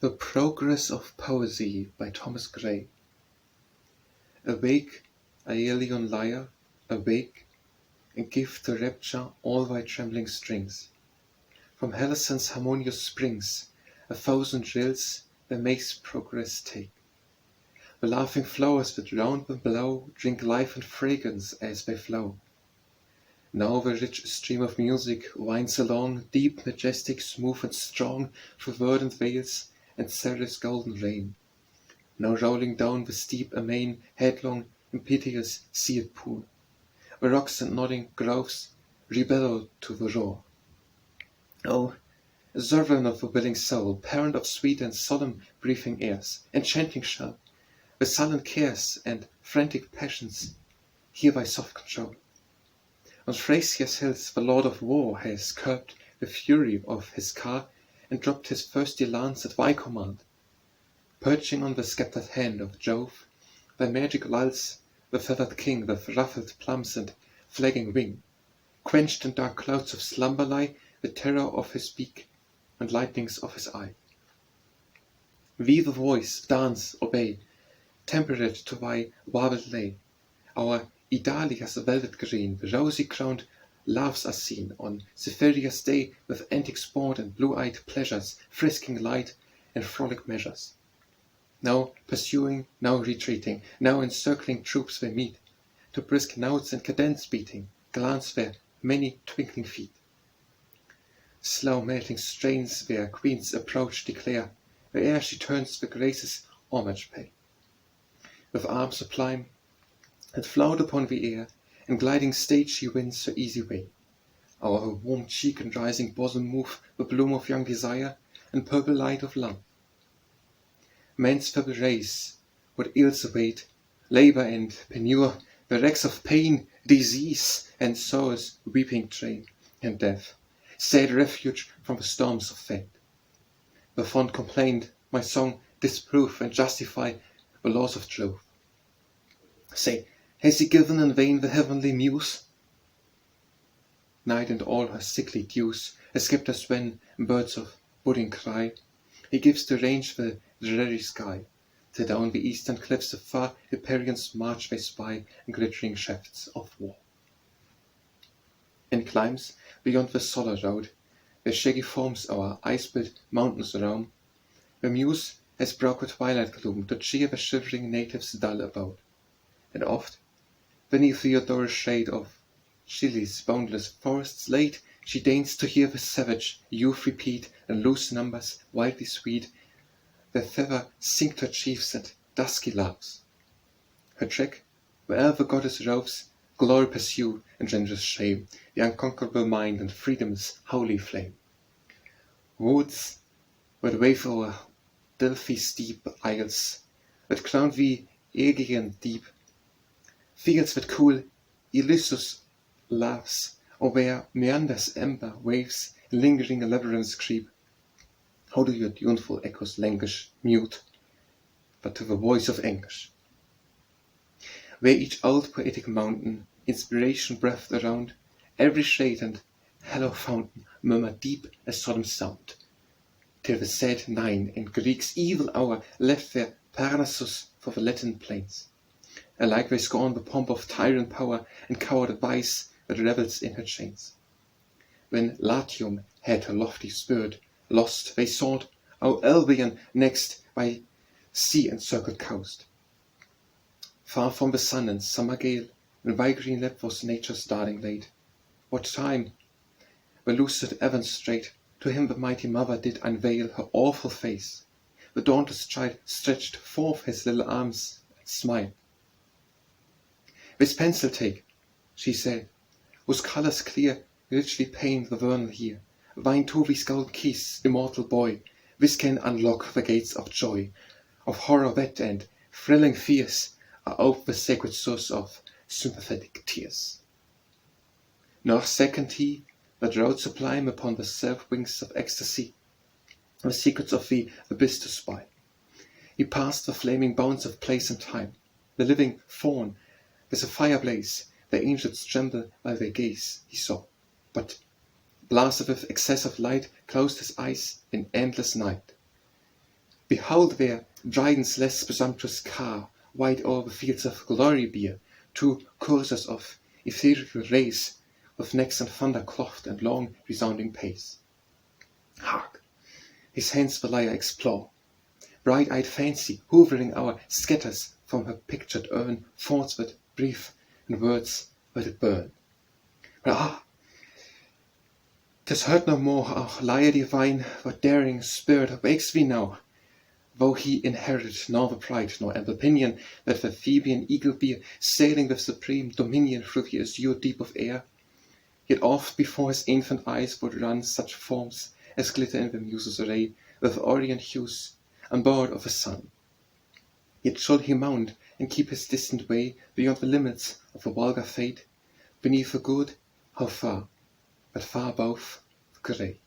The Progress of Poesy by Thomas Gray. Awake, Aeolian lyre, awake, and give to rapture all thy trembling strings. From Helicon's harmonious springs, 1,000 rills their mazy progress take. The laughing flowers that round them blow drink life and fragrance as they flow. Now the rich stream of music winds along, deep, majestic, smooth and strong, through verdant vales and Ceres' golden rain. Now rolling down the steep amain, headlong, impetuous, see it pour. The rocks and nodding groves rebellow to the roar. Oh, sovereign of the willing soul, parent of sweet and solemn-breathing airs, enchanting shall, the sullen cares and frantic passions, hear thy soft control. On Thracia's hills the Lord of War has curbed the fury of his car, and dropped his thirsty lance at thy command. Perching on the sceptred hand of Jove, thy magic lulls the feathered king with ruffled plumes and flagging wing. Quenched in dark clouds of slumber lie the terror of his beak and lightnings of his eye. We the voice, dance, obey, temperate to thy warbled lay. Our Idalia's velvet green, the rosy-crowned loves are seen on Cytherea's day, with antic sport and blue-eyed pleasures, frisking light and frolic measures. Now pursuing, now retreating, now encircling troops they meet, to brisk notes and cadence beating, glance their many twinkling feet. Slow melting strains their queen's approach declare, where'er she turns the graces homage pay. With arms sublime that float upon the air, and gliding state she wins her easy way. Our warm cheek and rising bosom move the bloom of young desire and purple light of love. Man's feeble race, what ills await, labor and penure, the wrecks of pain, disease, and sorrow's weeping train, and death, sad refuge from the storms of fate. The fond complaint, my song, disprove and justify the laws of truth. Say, has he given in vain the heavenly muse? Night and all her sickly dews, escaped us when birds of budding cry. He gives to range the dreary sky, till down the eastern cliffs of far Hyperion's march they spy glittering shafts of war. In climes beyond the solar road, where shaggy forms our ice-built mountains roam, the muse has broke a twilight gloom to cheer the shivering natives' dull abode. And oft, beneath the odorous shade of Chile's boundless forests late, she deigns to hear the savage youth repeat in loose numbers wildly sweet their feather cincture chiefs and dusky loves. Her track, where'er the goddess roves, glory pursue and generous shame the unconquerable mind and freedom's holy flame. Woods that wave o'er Delphi's steep isles, that crown the Aegean deep, fields that cool Ilyssus laughs, or where Meander's amber waves in lingering labyrinths creep. How do your tuneful echoes languish, mute, but to the voice of anguish? Where each old poetic mountain, inspiration breathed around, every shade and hollow fountain murmur deep a solemn sound, till the sad nine in Greek's evil hour left their Parnassus for the Latin plains. Alike they scorn the pomp of tyrant power and coward vice that revels in her chains. When Latium had her lofty spirit lost, they sought our Albion next by sea-encircled coast. Far from the sun and summer gale, when thy green lap was nature's darling laid, what time, the lucid Avon straight, to him the mighty mother did unveil her awful face, the dauntless child stretched forth his little arms and smiled. This pencil take, she said, whose colours clear richly paint the vernal year. Thine to these golden keys, immortal boy, this can unlock the gates of joy, of horror that and thrilling fears are ope the sacred source of sympathetic tears. Nor second he that rode sublime upon the self wings of ecstasy, the secrets of the abyss to spy. He passed the flaming bounds of place and time, the living fawn, with a fire blaze, the angels tremble while they gaze, he saw, but, blasted with excess of light, closed his eyes in endless night. Behold where Dryden's less presumptuous car wide o'er fields of glory bear, two coursers of ethereal race, with necks and thunder clothed and long resounding pace. Hark! His hands the lyre explore, bright-eyed fancy hovering our scatters from her pictured urn thoughts that breathe and words that burn. But ah! 'Tis heard no more, our lyre divine, what daring spirit wakes thee now, though he inherit nor the pride nor ample pinion that the Theban eagle bear, sailing with supreme dominion through the azure deep of air, yet oft before his infant eyes would run such forms as glitter in the muse's array with orient hues, on board of the sun. Yet should he mount and keep his distant way beyond the limits of the vulgar fate, beneath the good, how far, but far above the grey.